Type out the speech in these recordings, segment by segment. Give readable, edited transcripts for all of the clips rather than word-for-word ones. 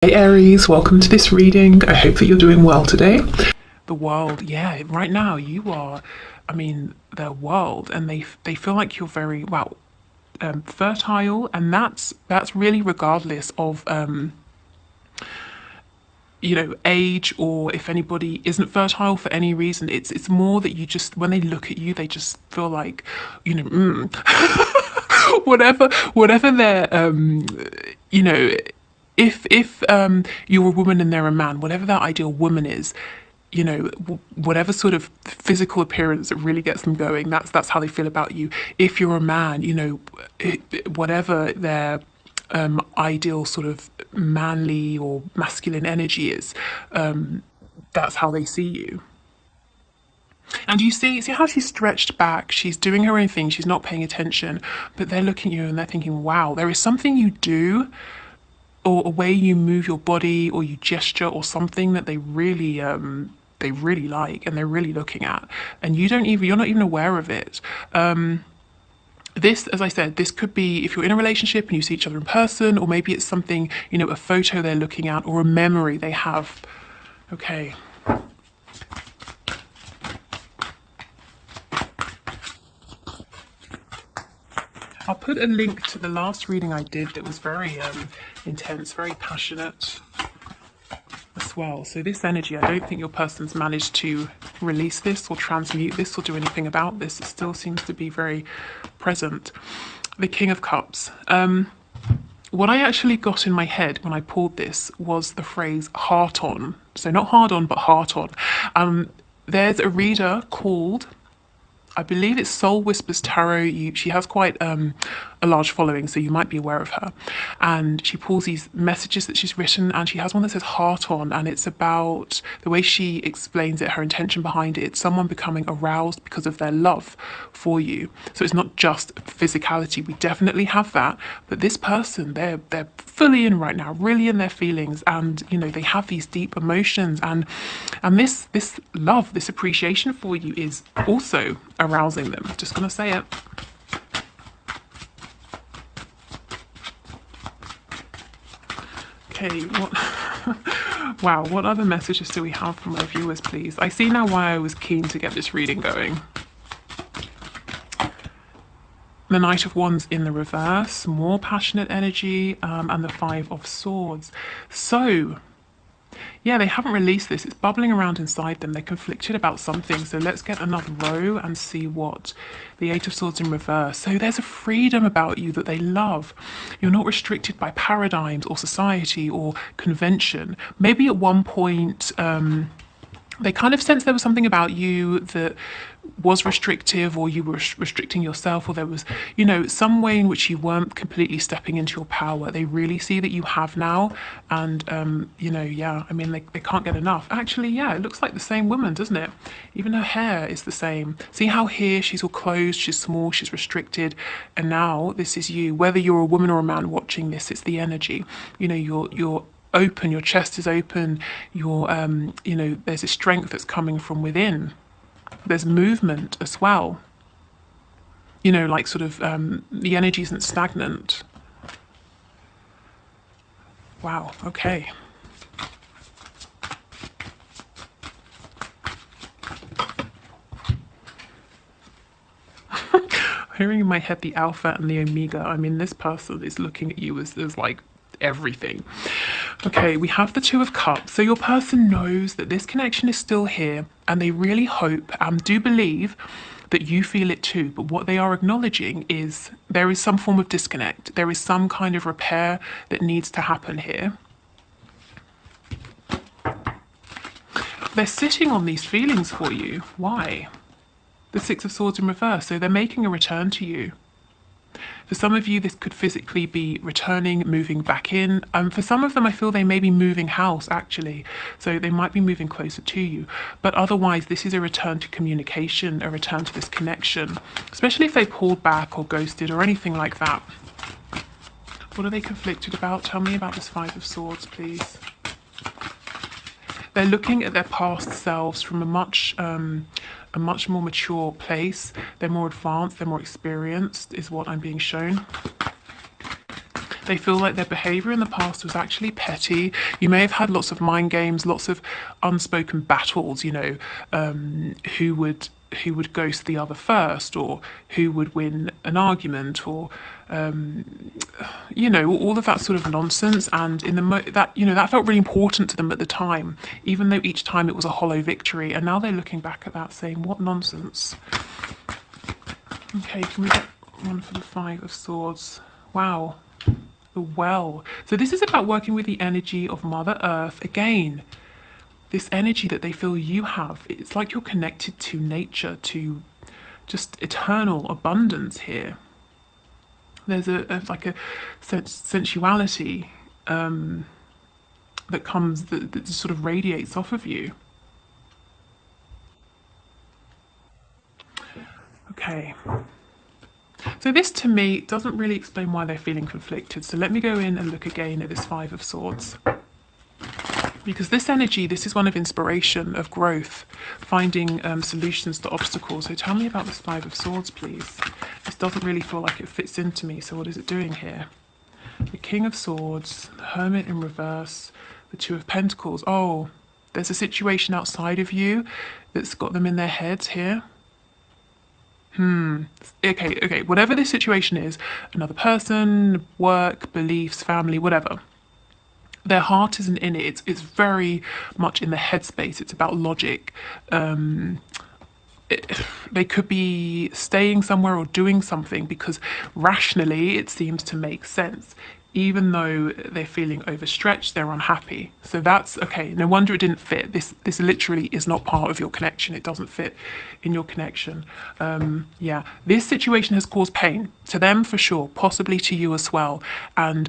Hey Aries, welcome to this reading. I hope that you're doing well today. The world, yeah, right now you are, the world, and they feel like you're very, well, fertile, and that's really regardless of age, or if anybody isn't fertile for any reason. It's more that you just, when they look at you, they just feel like, whatever their you know if you're a woman and they're a man, whatever that ideal woman is, whatever sort of physical appearance that really gets them going, that's how they feel about you. If you're a man, whatever their ideal sort of manly or masculine energy is, that's how they see you. And you see how she's stretched back, she's doing her own thing, she's not paying attention, but they're looking at you and they're thinking, wow, there is something you do, or a way you move your body, or you gesture, or something that they really like, and they're really looking at, and you're not even aware of it. This, as I said, this could be if you're in a relationship and you see each other in person, or maybe it's something, a photo they're looking at, or a memory they have. Okay. I'll put a link to the last reading I did that was very intense, very passionate as well. So this energy, I don't think your person's managed to release this or transmute this or do anything about this. It still seems to be very present. The King of Cups. What I actually got in my head when I pulled this was the phrase heart on. So not hard on, but heart on. There's a reader called, I believe it's Soul Whispers Tarot. She has quite a large following, so you might be aware of her. And she pulls these messages that she's written, and she has one that says heart on, and it's about the way she explains it, her intention behind it. It's someone becoming aroused because of their love for you. So it's not just physicality. We definitely have that, but this person, they're fully in right now, really in their feelings, and they have these deep emotions, and this love, this appreciation for you is also arousing them. Just gonna say it. Okay, what wow, what other messages do we have from my viewers, please? I see now why I was keen to get this reading going. The Knight of Wands in the reverse, more passionate energy, and the Five of Swords. So yeah, they haven't released this. It's bubbling around inside them. They're conflicted about something. So let's get another row and see what the Eight of Swords in reverse. So there's a freedom about you that they love. You're not restricted by paradigms or society or convention. Maybe at one point, they kind of sensed there was something about you that was restrictive, or you were restricting yourself, or there was, some way in which you weren't completely stepping into your power. They really see that you have now, and, yeah, they can't get enough. Actually, yeah, it looks like the same woman, doesn't it? Even her hair is the same. See how here she's all closed, she's small, she's restricted, and now this is you. Whether you're a woman or a man watching this, it's the energy. You're open, your chest is open, there's a strength that's coming from within. There's movement as well, like sort of the energy isn't stagnant. Wow, okay. Hearing in my head the Alpha and the Omega, this person is looking at you as like everything. Okay, we have the Two of Cups. So your person knows that this connection is still here, and they really hope and do believe that you feel it too. But what they are acknowledging is there is some form of disconnect. There is some kind of repair that needs to happen here. They're sitting on these feelings for you. Why? The Six of Swords in reverse. So they're making a return to you. For some of you, this could physically be returning, moving back in. For some of them, I feel they may be moving house, actually. So they might be moving closer to you. But otherwise, this is a return to communication, a return to this connection, especially if they pulled back or ghosted or anything like that. What are they conflicted about? Tell me about this Five of Swords, please. They're looking at their past selves from a much more mature place. They're more advanced, they're more experienced, is what I'm being shown. They feel like their behavior in the past was actually petty. You may have had lots of mind games, lots of unspoken battles, you know, who would ghost the other first, or who would win an argument, or you know, all of that sort of nonsense. And in the that, you know, that felt really important to them at the time, even though each time it was a hollow victory. And now they're looking back at that saying, what nonsense. Okay, can we get one for the Five of Swords? Wow, the Well. So this is about working with the energy of Mother Earth again. This energy that they feel you have. It's like you're connected to nature, to just eternal abundance here. There's like a sensuality that comes, that sort of radiates off of you. Okay. So this to me doesn't really explain why they're feeling conflicted. So let me go in and look again at this Five of Swords. Because this energy, this is one of inspiration, of growth, finding solutions to obstacles. So tell me about this Five of Swords, please. This doesn't really feel like it fits into me. So what is it doing here? The King of Swords, the Hermit in reverse, the Two of Pentacles. Oh, there's a situation outside of you that's got them in their heads here. Okay. Whatever this situation is, another person, work, beliefs, family, whatever. Their heart isn't in it. It's very much in the headspace. It's about logic. They could be staying somewhere or doing something because rationally it seems to make sense. Even though they're feeling overstretched, they're unhappy. So that's okay. No wonder it didn't fit. This literally is not part of your connection. It doesn't fit in your connection. Yeah, this situation has caused pain to them for sure, possibly to you as well. And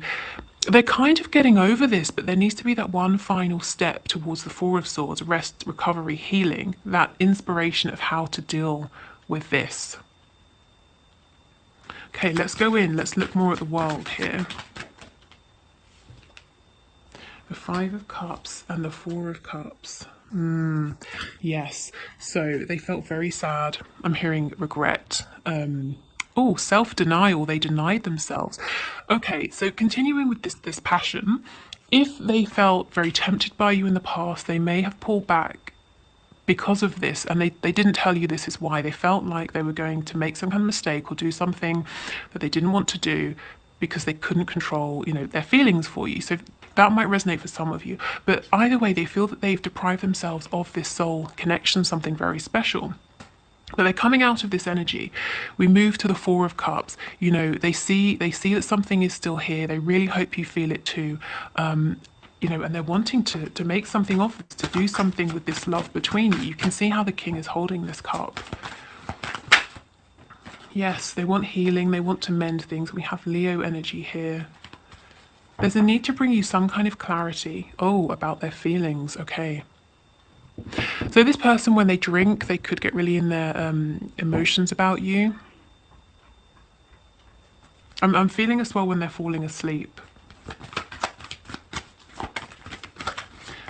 they're kind of getting over this, but there needs to be that one final step towards the Four of Swords: rest, recovery, healing, that inspiration of how to deal with this. Okay, let's go in. Let's look more at the world here. The Five of Cups and the Four of Cups. Yes. So they felt very sad. I'm hearing regret. Oh, self-denial. They denied themselves. Okay, so continuing with this passion, if they felt very tempted by you in the past, they may have pulled back because of this, and they didn't tell you this is why. They felt like they were going to make some kind of mistake or do something that they didn't want to do because they couldn't control, you know, their feelings for you. So that might resonate for some of you. But either way, they feel that they've deprived themselves of this soul connection, something very special. But they're coming out of this energy. We move to the Four of Cups. You know, they see that something is still here. They really hope you feel it too. You know, and they're wanting to make something of this, to do something with this love between you. You can see how the King is holding this cup. Yes, they want healing. They want to mend things. We have Leo energy here. There's a need to bring you some kind of clarity. Oh, about their feelings. Okay. So this person, when they drink, they could get really in their emotions about you. I'm feeling as well when they're falling asleep.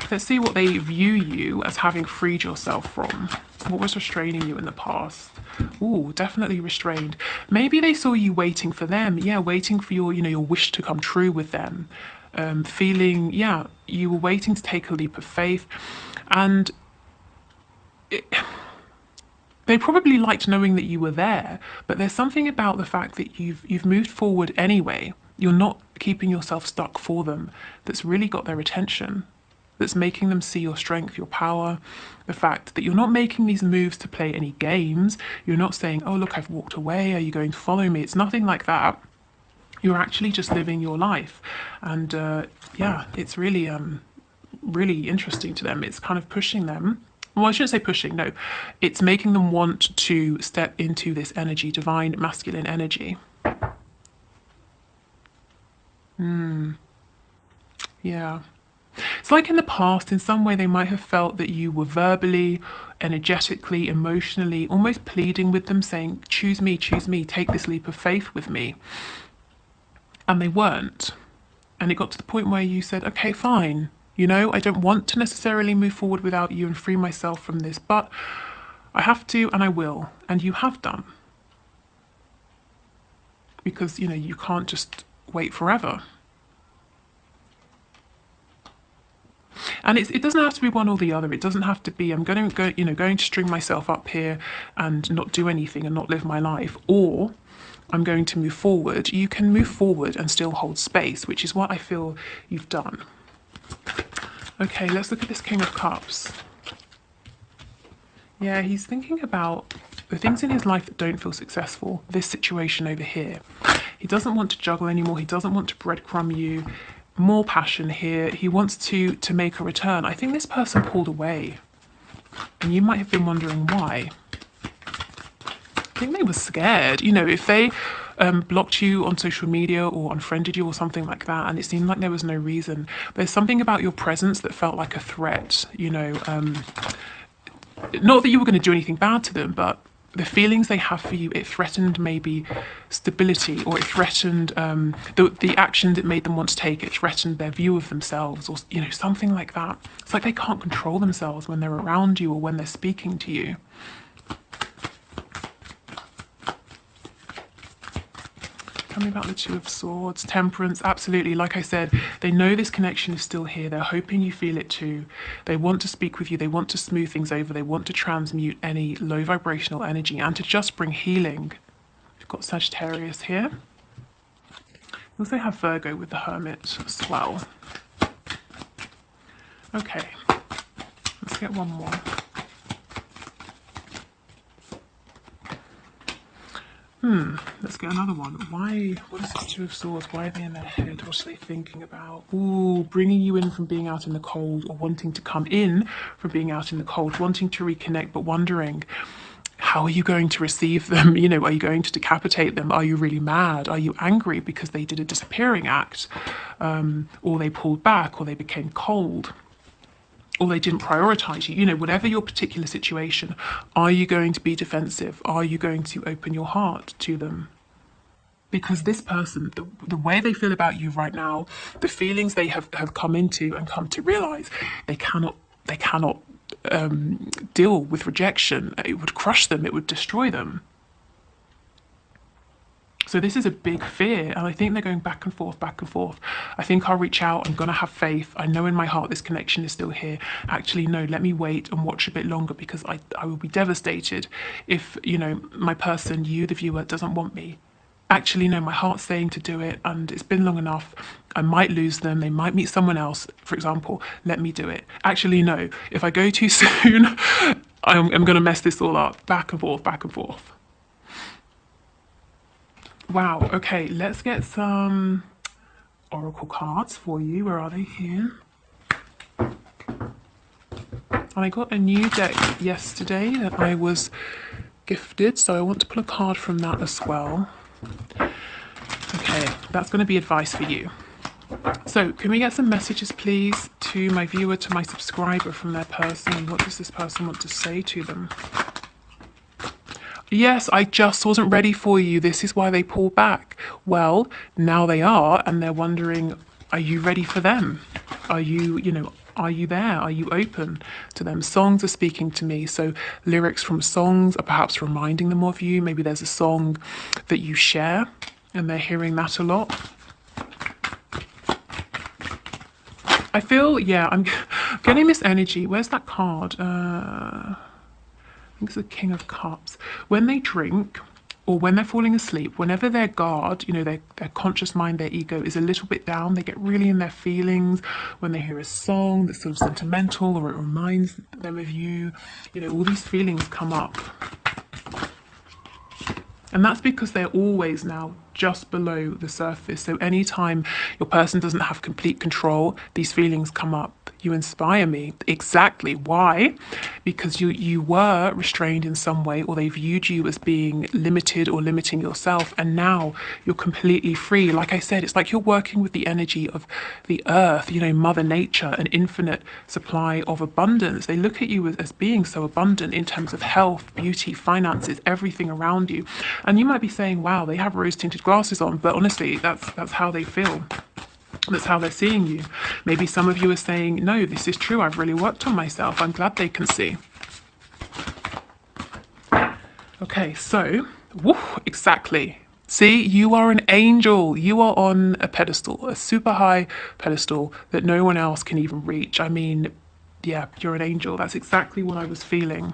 Let's see what they view you as having freed yourself from. What was restraining you in the past? Ooh, definitely restrained. Maybe they saw you waiting for them. Yeah, waiting for your, you know, your wish to come true with them. Feeling, yeah, you were waiting to take a leap of faith. And they probably liked knowing that you were there, but there's something about the fact that you've moved forward anyway. You're not keeping yourself stuck for them. That's really got their attention. That's making them see your strength, your power, the fact that you're not making these moves to play any games. You're not saying, oh, look, I've walked away. Are you going to follow me? It's nothing like that. You're actually just living your life. And yeah, it's really, really interesting to them. It's kind of pushing them. Well, I shouldn't say pushing, no. It's making them want to step into this energy, divine masculine energy. Yeah. It's like in the past, in some way, they might have felt that you were verbally, energetically, emotionally, almost pleading with them, saying, choose me, take this leap of faith with me. And they weren't. And it got to the point where you said, okay, fine. You know, I don't want to necessarily move forward without you and free myself from this, but I have to and I will. And you have done. Because, you know, you can't just wait forever. And it doesn't have to be one or the other. It doesn't have to be I'm going to go, going to string myself up here and not do anything and not live my life, or I'm going to move forward. You can move forward and still hold space, which is what I feel you've done. Okay, let's look at this King of Cups. Yeah, he's thinking about the things in his life that don't feel successful. This situation over here. He doesn't want to juggle anymore. He doesn't want to breadcrumb you. More passion here. He wants to make a return. I think this person pulled away. And you might have been wondering why. I think they were scared. You know, if they blocked you on social media or unfriended you or something like that, and it seemed like there was no reason. There's something about your presence that felt like a threat, not that you were going to do anything bad to them, but the feelings they have for you, it threatened maybe stability, or it threatened the actions it made them want to take. It threatened their view of themselves, or something like that. It's like they can't control themselves when they're around you or when they're speaking to you. Tell me about the Two of Swords. Temperance, absolutely. Like I said, they know this connection is still here. They're hoping you feel it too. They want to speak with you. They want to smooth things over. They want to transmute any low vibrational energy and to just bring healing. We've got Sagittarius here. We also have Virgo with the Hermit as well. Okay, let's get one more. Let's get another one. Why? What is this Two of Swords? Why are they in their head? What are they thinking about? Ooh, bringing you in from being out in the cold, or wanting to come in from being out in the cold, wanting to reconnect, but wondering, how are you going to receive them? Are you going to decapitate them? Are you really mad? Are you angry because they did a disappearing act? Or they pulled back, or they became cold? Or they didn't prioritize you, whatever your particular situation, are you going to be defensive? Are you going to open your heart to them? Because this person, the way they feel about you right now, the feelings they have come into and come to realize, they cannot deal with rejection. It would crush them, it would destroy them. So this is a big fear, and I think they're going back and forth, back and forth. I think I'll reach out, I'm going to have faith. I know in my heart this connection is still here. Actually, no, let me wait and watch a bit longer, because I will be devastated if, my person, you, the viewer, doesn't want me. Actually, no, my heart's saying to do it, and it's been long enough. I might lose them. They might meet someone else, for example. Let me do it. Actually, no, if I go too soon, I'm going to mess this all up. Back and forth, back and forth. Wow, okay, let's get some oracle cards for you. Where are they? Here. And I got a new deck yesterday that I was gifted, so I want to pull a card from that as well. Okay, that's going to be advice for you. So, can we get some messages, please, to my viewer, to my subscriber, from their person? What does this person want to say to them? Yes, I just wasn't ready for you. This is why they pulled back. Well, now they are, and they're wondering, are you ready for them? Are you, are you there? Are you open to them? Songs are speaking to me. So lyrics from songs are perhaps reminding them of you. Maybe there's a song that you share, and they're hearing that a lot. I feel, yeah, I'm getting this energy. Where's that card? It's the King of Cups. When they drink, or when they're falling asleep, whenever their guard, their conscious mind, their ego is a little bit down, they get really in their feelings. When they hear a song that's sort of sentimental, or it reminds them of you, all these feelings come up. And that's because they're always now just below the surface. So anytime your person doesn't have complete control, these feelings come up. You inspire me. Exactly. Why? Because you were restrained in some way, or they viewed you as being limited or limiting yourself, and now you're completely free. Like I said, it's like you're working with the energy of the earth, Mother Nature, an infinite supply of abundance. They look at you as being so abundant in terms of health, beauty, finances, everything around you. And you might be saying, wow, they have rose-tinted glasses on, but honestly, that's how they feel. That's how they're seeing you. Maybe some of you are saying, no, this is true. I've really worked on myself. I'm glad they can see. Okay, so, exactly. See, you are an angel. You are on a pedestal, a super high pedestal that no one else can even reach. I mean, yeah, you're an angel. That's exactly what I was feeling.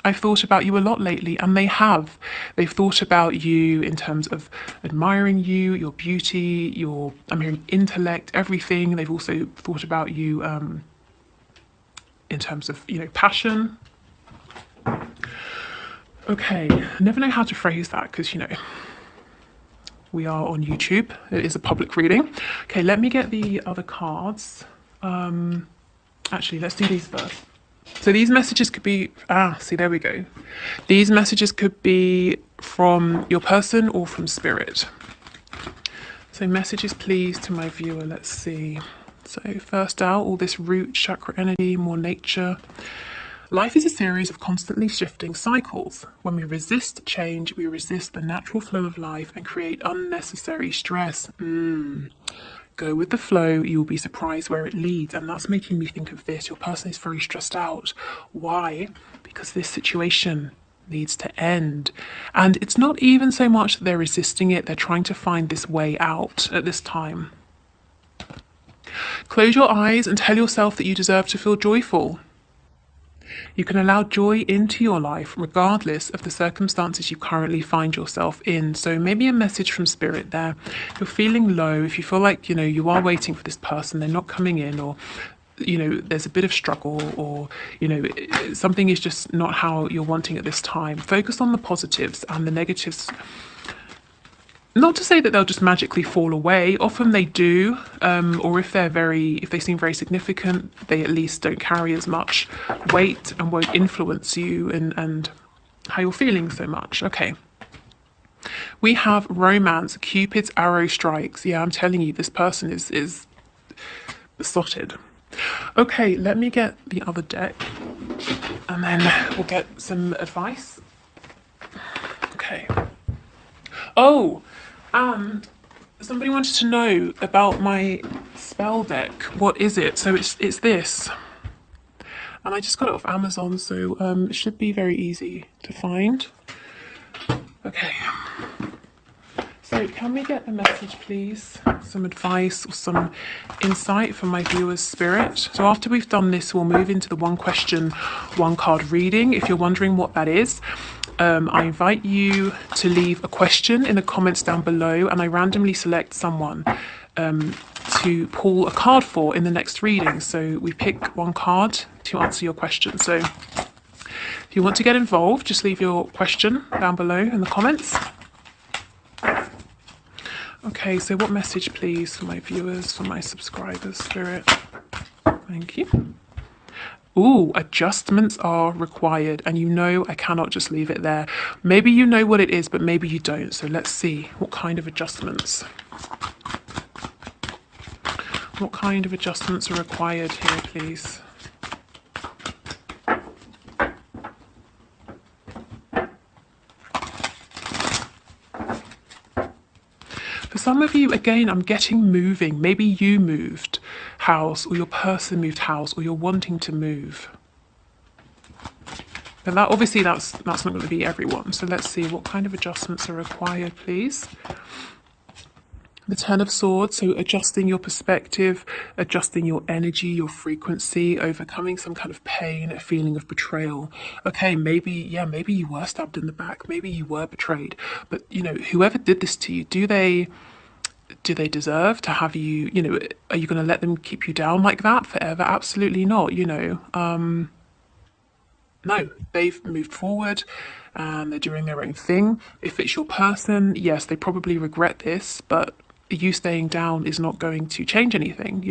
I've thought about you a lot lately, and they have. They've thought about you in terms of admiring you, your beauty, your, I'm hearing intellect, everything. They've also thought about you in terms of, passion. Okay, I never know how to phrase that because, we are on YouTube. It is a public reading. Okay, let me get the other cards. Actually, let's do these first. So these messages could be, see, there we go. These messages could be from your person or from spirit. So messages, please, to my viewer. Let's see. So first out, all this root chakra energy, more nature. Life is a series of constantly shifting cycles. When we resist change, we resist the natural flow of life and create unnecessary stress. Go with the flow, you'll be surprised where it leads. And that's making me think of this. Your person is very stressed out. Why? Because this situation needs to end. And it's not even so much that they're resisting it, they're trying to find this way out at this time. Close your eyes and tell yourself that you deserve to feel joyful. You can allow joy into your life regardless of the circumstances you currently find yourself in. So maybe a message from spirit there. If you're feeling low, if you feel like, you are waiting for this person, they're not coming in, or, there's a bit of struggle, or, something is just not how you're wanting at this time. Focus on the positives, and the negatives, not to say that they'll just magically fall away. Often they do, or if they seem very significant, they at least don't carry as much weight and won't influence you and how you're feeling so much. Okay. We have romance, Cupid's arrow strikes. Yeah, I'm telling you, this person is besotted. Okay, let me get the other deck, and then we'll get some advice. Okay. Oh, and somebody wanted to know about my spell deck. What is it? So it's this. And I just got it off Amazon, so it should be very easy to find. Okay. So can we get a message, please? Some advice or some insight from my viewer's spirit. So after we've done this, we'll move into the one question, one card reading. If you're wondering what that is, I invite you to leave a question in the comments down below, and I randomly select someone to pull a card for in the next reading. So we pick one card to answer your question. So if you want to get involved, just leave your question down below in the comments. Okay, so what message, please, for my viewers, for my subscribers, spirit? Thank you. Ooh, adjustments are required, and I cannot just leave it there. Maybe you know what it is, but maybe you don't. So let's see, what kind of adjustments? What kind of adjustments are required here, please? For some of you, again, I'm getting moving. Maybe you moved house, or your person moved house, or you're wanting to move. But that's not going to be everyone. So let's see, what kind of adjustments are required, please? The Ten of Swords, so adjusting your perspective, adjusting your energy, your frequency, overcoming some kind of pain, a feeling of betrayal. Okay, maybe you were stabbed in the back, maybe you were betrayed, but whoever did this to you, do they deserve to have you, are you going to let them keep you down like that forever? Absolutely not, No, they've moved forward and they're doing their own thing. If it's your person, yes, they probably regret this, but you staying down is not going to change anything,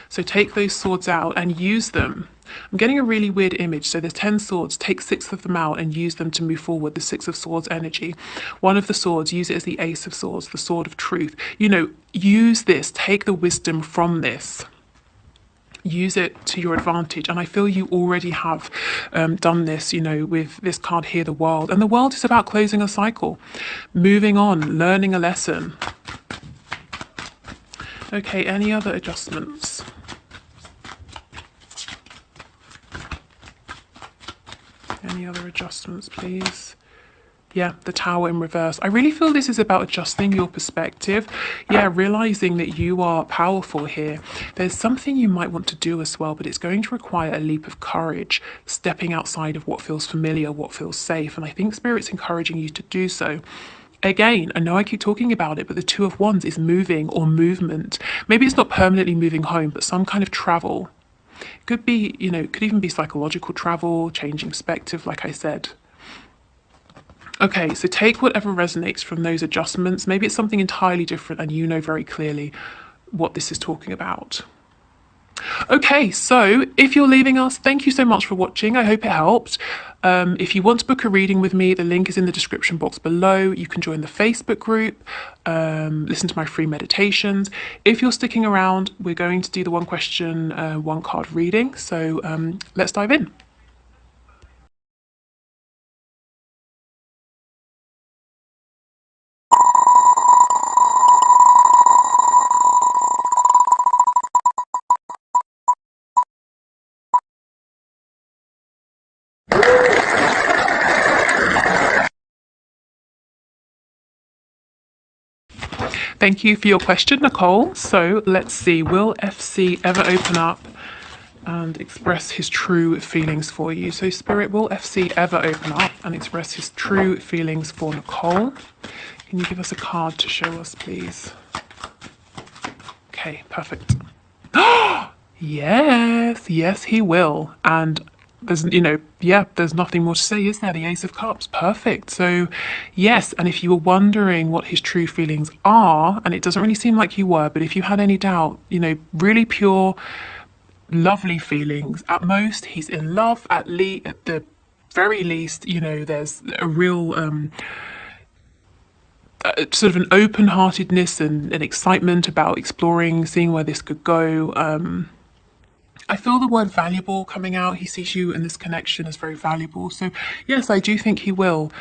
So take those swords out and use them. I'm getting a really weird image. So there's 10 swords, take 6 of them out and use them to move forward, the 6 of swords energy. One of the swords, use it as the ace of swords, the sword of truth. Use this, take the wisdom from this. Use it to your advantage, and I feel you already have done this, with this card here, the world. And the world is about closing a cycle, moving on, learning a lesson. Okay, any other adjustments? Any other adjustments, please? Yeah, the Tower in reverse. I really feel this is about adjusting your perspective. Yeah, realizing that you are powerful here. There's something you might want to do as well, but it's going to require a leap of courage, stepping outside of what feels familiar, what feels safe. And I think Spirit's encouraging you to do so. Again, I know I keep talking about it, but the Two of Wands is moving or movement. Maybe it's not permanently moving home, but some kind of travel. Could be, could even be psychological travel, changing perspective, like I said. Okay, so take whatever resonates from those adjustments. Maybe it's something entirely different and you know very clearly what this is talking about. Okay, so if you're leaving us, thank you so much for watching. I hope it helped. If you want to book a reading with me, the link is in the description box below. You can join the Facebook group, listen to my free meditations. If you're sticking around, we're going to do the one question, one card reading. So let's dive in. Thank you for your question, Nicole. So let's see, will FC ever open up and express his true feelings for you? So Spirit, will FC ever open up and express his true feelings for Nicole? Can you give us a card to show us, please? Okay, perfect. Yes, he will. And there's, there's nothing more to say, is there? The Ace of Cups, perfect. So, yes, and if you were wondering what his true feelings are, and it doesn't really seem like you were, but if you had any doubt, really pure, lovely feelings. At most, he's in love. At the very least, there's a real sort of an open-heartedness and an excitement about exploring, seeing where this could go. I feel the word valuable coming out. He sees you and this connection as very valuable. So yes, I do think he will.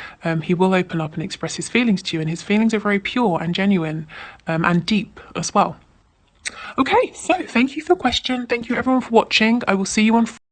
He will open up and express his feelings to you, and his feelings are very pure and genuine and deep as well. Okay, so thank you for the question. Thank you everyone for watching. I will see you on